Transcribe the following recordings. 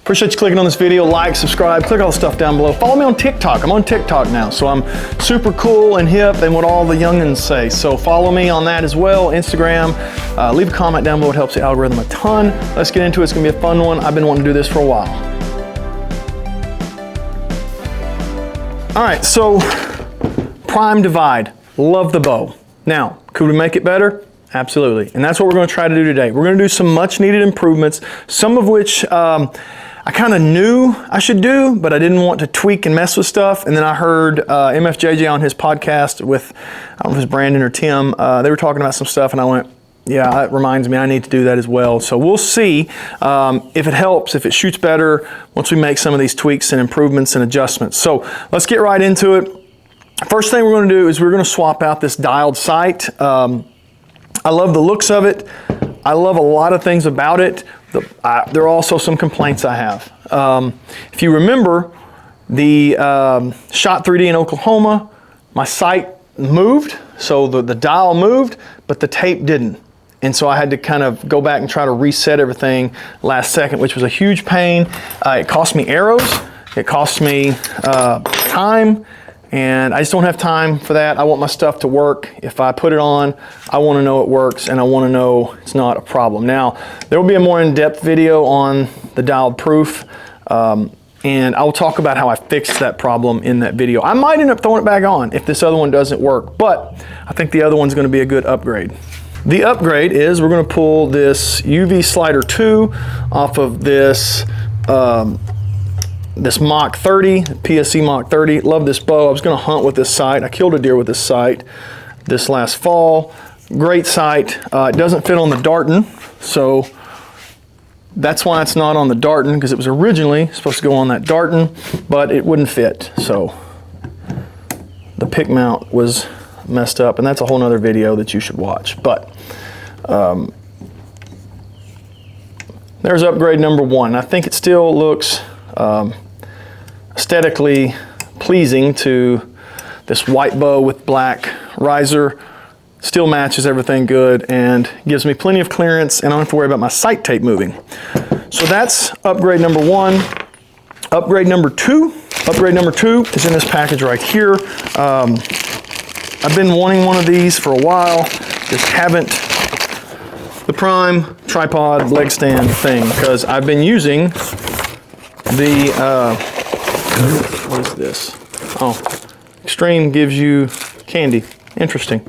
Appreciate you clicking on this video. Like, subscribe, click all the stuff down below. Follow me on TikTok. I'm on TikTok now, so I'm super cool and hip and what all the youngins say. So follow me on that as well, Instagram. Leave a comment down below. It helps the algorithm a ton. Let's get into it. It's gonna be a fun one. I've been wanting to do this for a while. All right, so prime divide. Love the bow. Now, could we make it better? Absolutely. And that's what we're going to try to do today. We're going to do some much needed improvements, some of which I kind of knew I should do, but I didn't want to tweak and mess with stuff. And then I heard MFJJ on his podcast with, I don't know if it was Brandon or Tim, they were talking about some stuff and I went, yeah, that reminds me I need to do that as well. So we'll see if it helps, if it shoots better once we make some of these tweaks and improvements and adjustments. So let's get right into it. First thing we're going to do is we're going to swap out this dialed sight. I love the looks of it. I love a lot of things about it. There are also some complaints I have. If you remember, the shot 3D in Oklahoma, my sight moved, so the dial moved, but the tape didn't. And so I had to kind of go back and try to reset everything last second, which was a huge pain. It cost me arrows, it cost me time, and I just don't have time for that. I want my stuff to work. If I put it on, I want to know it works and I want to know it's not a problem. Now, there will be a more in-depth video on the dialed proof, and I'll talk about how I fixed that problem in that video. I might end up throwing it back on if this other one doesn't work, but I think the other one's going to be a good upgrade. The upgrade is we're going to pull this UV Slider 2 off of this this Mach 30, PSC Mach 30. Love this bow. I was going to hunt with this sight. I killed a deer with this sight this last fall. Great sight. It doesn't fit on the Darton, so that's why it's not on the Darton, because it was originally supposed to go on that Darton, but it wouldn't fit. So the pick mount was messed up, and that's a whole nother video that you should watch. But there's upgrade number one. I think it still looks aesthetically pleasing to this white bow with black riser. Still matches everything good and gives me plenty of clearance, and I don't have to worry about my sight tape moving. So that's upgrade number one. Upgrade number two is in this package right here. I've been wanting one of these for a while, just haven't. The prime tripod leg stand thing, because I've been using the, what is this? Oh, Extreme gives you candy. Interesting.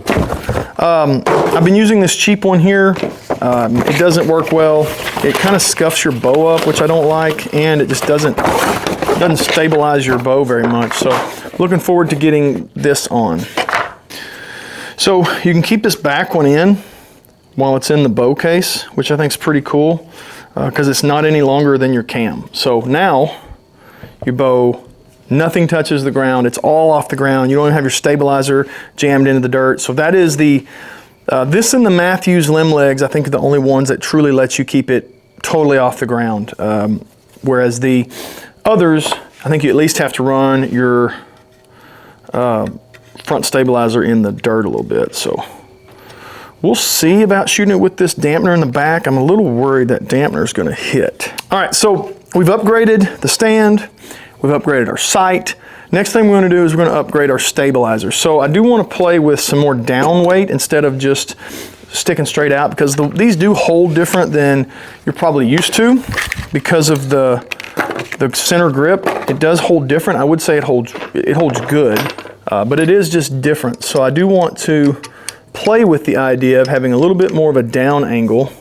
I've been using this cheap one here. It doesn't work well. It kind of scuffs your bow up, which I don't like, and it just doesn't stabilize your bow very much. So looking forward to getting this on. So you can keep this back one in while it's in the bow case, which I think is pretty cool, because it's not any longer than your cam. So now your bow, nothing touches the ground. It's all off the ground. You don't even have your stabilizer jammed into the dirt. So that is the, this and the Matthews limb legs, I think, are the only ones that truly let you keep it totally off the ground. Whereas the others, I think you at least have to run your front stabilizer in the dirt a little bit. So we'll see about shooting it with this dampener in the back. I'm a little worried that dampener is going to hit. All right, so we've upgraded the stand. We've upgraded our sight. Next thing we're going to do is we're going to upgrade our stabilizer. So I do want to play with some more down weight instead of just sticking straight out, because these do hold different than you're probably used to because of the center grip. It does hold different. I would say it holds good, but it is just different. So I do want to play with the idea of having a little bit more of a down angle.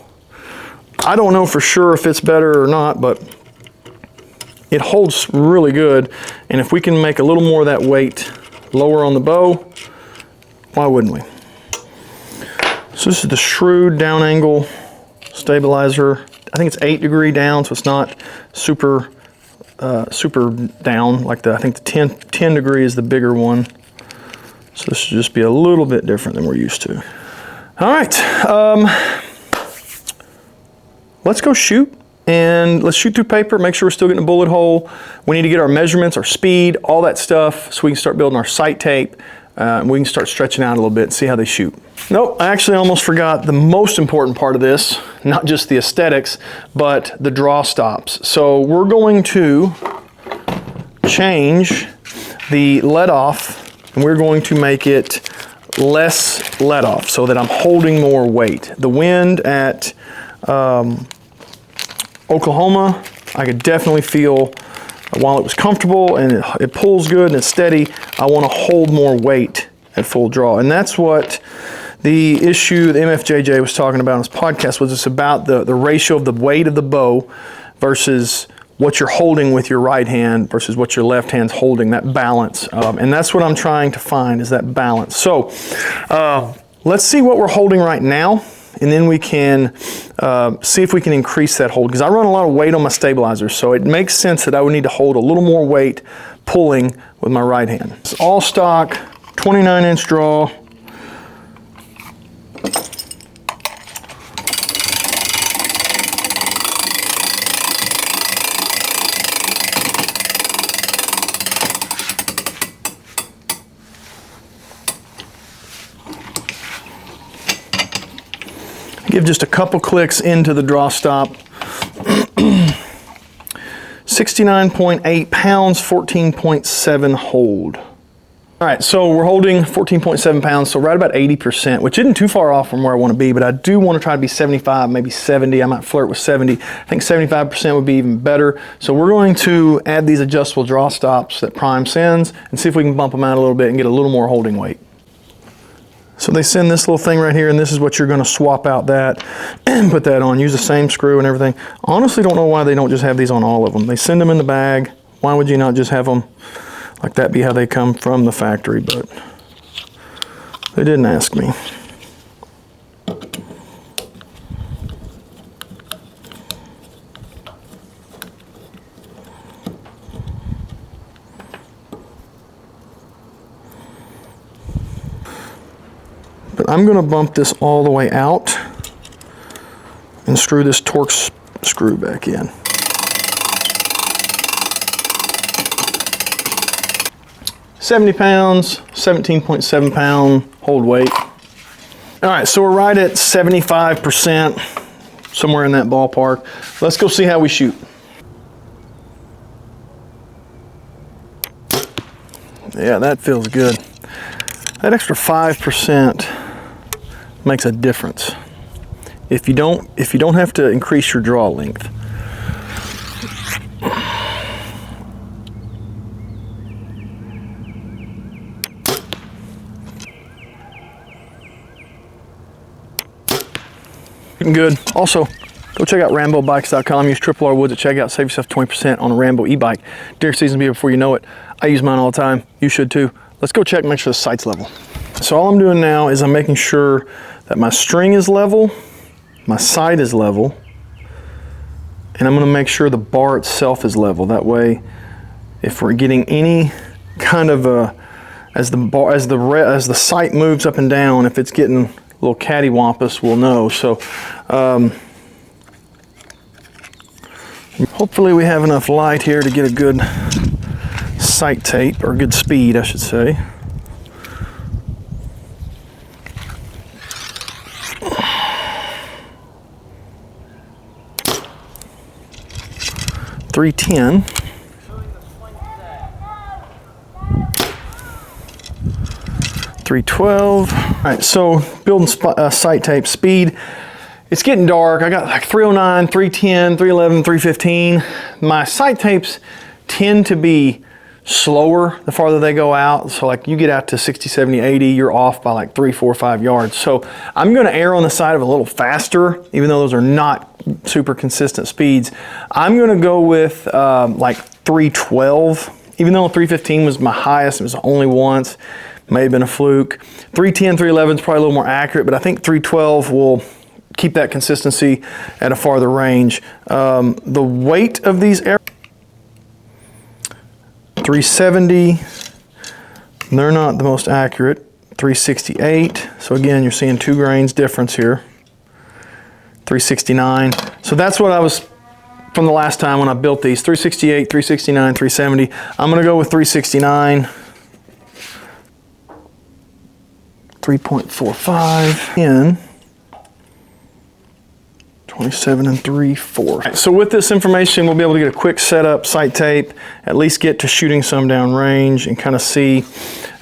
I don't know for sure if it's better or not, but it holds really good, and if we can make a little more of that weight lower on the bow, why wouldn't we? So this is the Shrewd down angle stabilizer. I think it's 8° down, so it's not super super down like I think the 10 degree is the bigger one. So this should just be a little bit different than we're used to. All right, let's go shoot. And let's shoot through paper, make sure we're still getting a bullet hole. We need to get our measurements, our speed, all that stuff, so we can start building our sight tape. We can start stretching out a little bit and see how they shoot. Nope, I actually almost forgot the most important part of this, not just the aesthetics, but the draw stops. So we're going to change the let off, and we're going to make it less let off so that I'm holding more weight. The wind at Oklahoma, I could definitely feel, while it was comfortable and it pulls good and it's steady, I want to hold more weight at full draw. And that's what the issue the MFJJ was talking about in his podcast was. It's about the ratio of the weight of the bow versus what you're holding with your right hand versus what your left hand's holding, that balance. And that's what I'm trying to find, is that balance. So let's see what we're holding right now, and then we can see if we can increase that hold, because I run a lot of weight on my stabilizers, so it makes sense that I would need to hold a little more weight pulling with my right hand. It's all stock, 29-inch draw. Give just a couple clicks into the draw stop. 69.8 pounds, 14.7 hold. All right, so we're holding 14.7 pounds, so right about 80%, which isn't too far off from where I want to be, but I do want to try to be 75, maybe 70. I might flirt with 70. I think 75% would be even better. So we're going to add these adjustable draw stops that Prime sends and see if we can bump them out a little bit and get a little more holding weight. So they send this little thing right here, and this is what you're going to swap out that and put that on. Use the same screw and everything. Honestly, don't know why they don't just have these on all of them. They send them in the bag. Why would you not just have them like that, be how they come from the factory? But they didn't ask me. But I'm going to bump this all the way out and screw this torque screw back in. $70 pounds, 17.7 pound hold weight. All right, so we're right at 75%, somewhere in that ballpark. Let's go see how we shoot. Yeah, that feels good. That extra 5% makes a difference. If you don't have to increase your draw length. Getting good. Also, go check out RamboBikes.com. Use R Woods at checkout. Save yourself 20% on a Rambo e-bike. Deer season will be here before you know it. I use mine all the time. You should too. Let's go check, make sure the sight's level. So all I'm doing now is I'm making sure that my string is level, my sight is level, and I'm going to make sure the bar itself is level. That way, if we're getting any kind of as the sight moves up and down, if it's getting a little cattywampus, we'll know. So hopefully we have enough light here to get a good sight tape, or good speed, I should say. .310. .312. All right, so building sight tape speed. It's getting dark. I got like 309, 310, 311, 315. My sight tapes tend to be slower the farther they go out. So like you get out to 60, 70, 80, you're off by like 3, 4, 5 yards. So I'm going to err on the side of a little faster, even though those are not super consistent speeds. I'm going to go with like 312, even though 315 was my highest. It was only once, may have been a fluke. 310, 311 is probably a little more accurate, but I think 312 will keep that consistency at a farther range. The weight of these arrows, 370, they're not the most accurate. 368, so again, you're seeing 2 grains difference here. 369, so that's what I was from the last time when I built these. 368, 369, 370. I'm gonna go with 369. 3.45 in 27 3/4. So with this information, we'll be able to get a quick setup, sight tape, at least get to shooting some down range and kind of see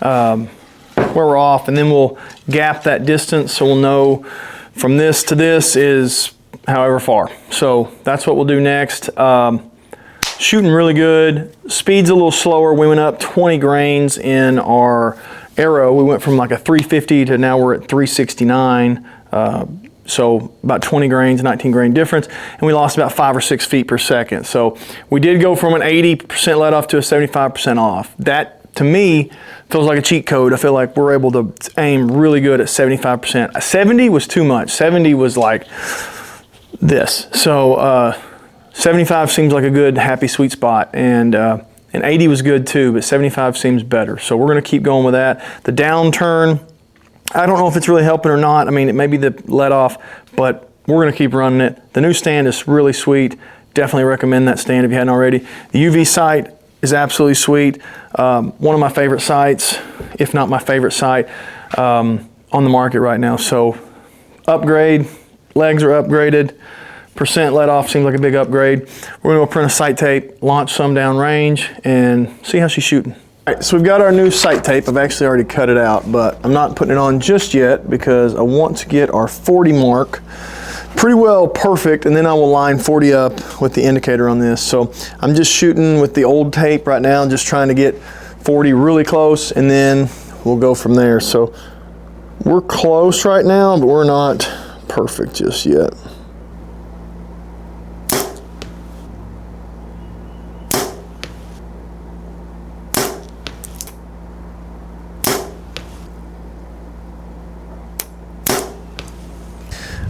where we're off, and then we'll gap that distance so we'll know from this to this is however far. So that's what we'll do next. Shooting really good. Speed's a little slower. We went up 20 grains in our arrow. We went from like a 350 to now we're at 369. So about 20 grains, 19 grain difference, and we lost about 5 or 6 feet per second. So we did go from an 80% let off to a 75% off. That, to me, feels like a cheat code. I feel like we're able to aim really good at 75%. 70 was too much. 70 was like this. So 75 seems like a good, happy, sweet spot, and 80 was good too, but 75 seems better. So we're gonna keep going with that. The downturn, I don't know if it's really helping or not. I mean, it may be the let off, but we're gonna keep running it. The new stand is really sweet. Definitely recommend that stand if you hadn't already. The UV sight is absolutely sweet. One of my favorite sights, if not my favorite sight, on the market right now. So upgrade, legs are upgraded. Percent let off seems like a big upgrade. We're gonna go print a sight tape, launch some down range, and see how she's shooting. All right, so we've got our new sight tape. I've actually already cut it out, but I'm not putting it on just yet because I want to get our 40 mark pretty well perfect, and then I will line 40 up with the indicator on this. So I'm just shooting with the old tape right now, just trying to get 40 really close, and then we'll go from there. So we're close right now, but we're not perfect just yet.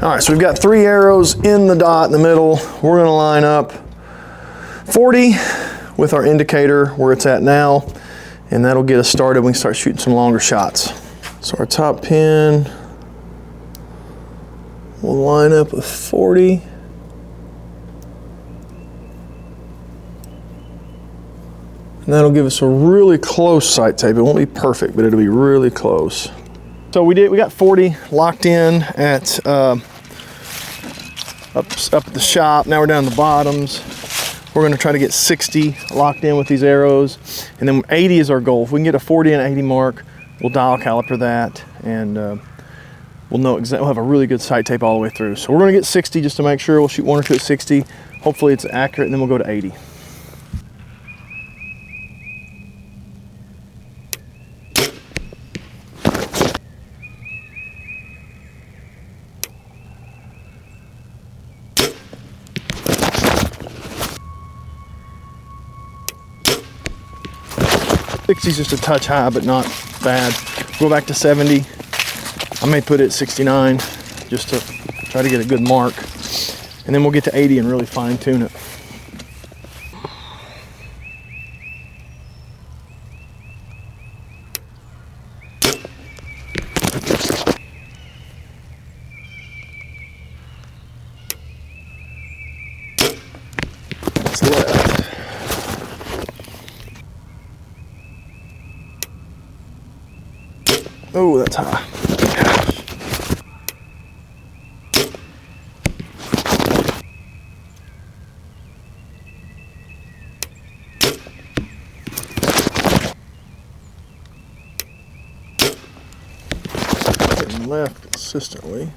All right, so we've got 3 arrows in the dot in the middle. We're gonna line up 40 with our indicator where it's at now, and that'll get us started. We can start shooting some longer shots. So our top pin, we'll line up with 40. And that'll give us a really close sight tape. It won't be perfect, but it'll be really close. So we got 40 locked in at up at the shop. Now we're down the bottoms. We're gonna try to get 60 locked in with these arrows, and then 80 is our goal. If we can get a 40 and 80 mark, we'll dial caliper that, and we'll know exactly. We'll have a really good sight tape all the way through. So we're gonna get 60 just to make sure. We'll shoot 1 or 2 at 60. Hopefully it's accurate, and then we'll go to 80. Sixty's just a touch high, but not bad. Go back to 70. I may put it at 69 just to try to get a good mark. And then we'll get to 80 and really fine tune it. That's left. Oh, that's high. Getting left consistently.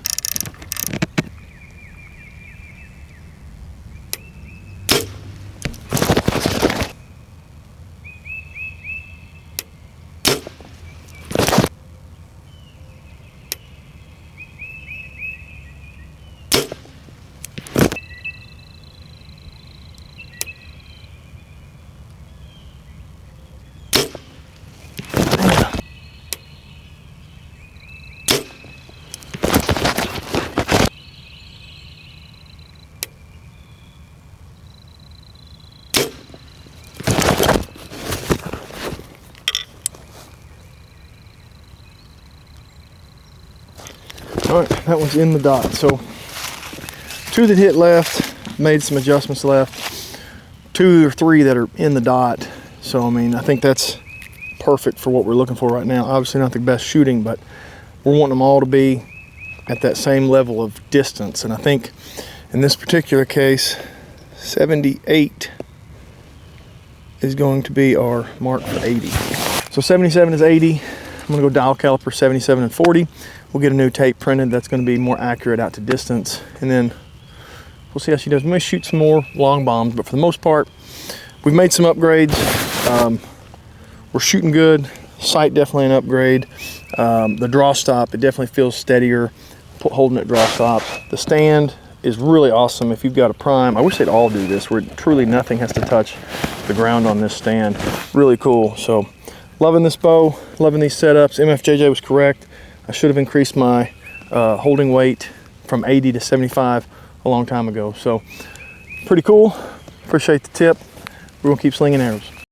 All right, that one's in the dot. So 2 that hit left, made some adjustments left, 2 or 3 that are in the dot. So I mean, I think that's perfect for what we're looking for right now. Obviously not the best shooting, but we're wanting them all to be at that same level of distance. And I think in this particular case, 78 is going to be our mark for 80. So 77 is 80. I'm gonna go dial caliper 77 and 40. We'll get a new tape printed that's gonna be more accurate out to distance. And then we'll see how she does. We may shoot some more long bombs, but for the most part, we've made some upgrades. We're shooting good. Sight definitely an upgrade. The draw stop, it definitely feels steadier holding it draw stop. The stand is really awesome if you've got a prime. I wish they'd all do this where truly nothing has to touch the ground on this stand. Really cool. So loving this bow, loving these setups. MFJJ was correct. I should have increased my holding weight from 80 to 75 a long time ago. So pretty cool. Appreciate the tip. We're gonna keep slinging arrows.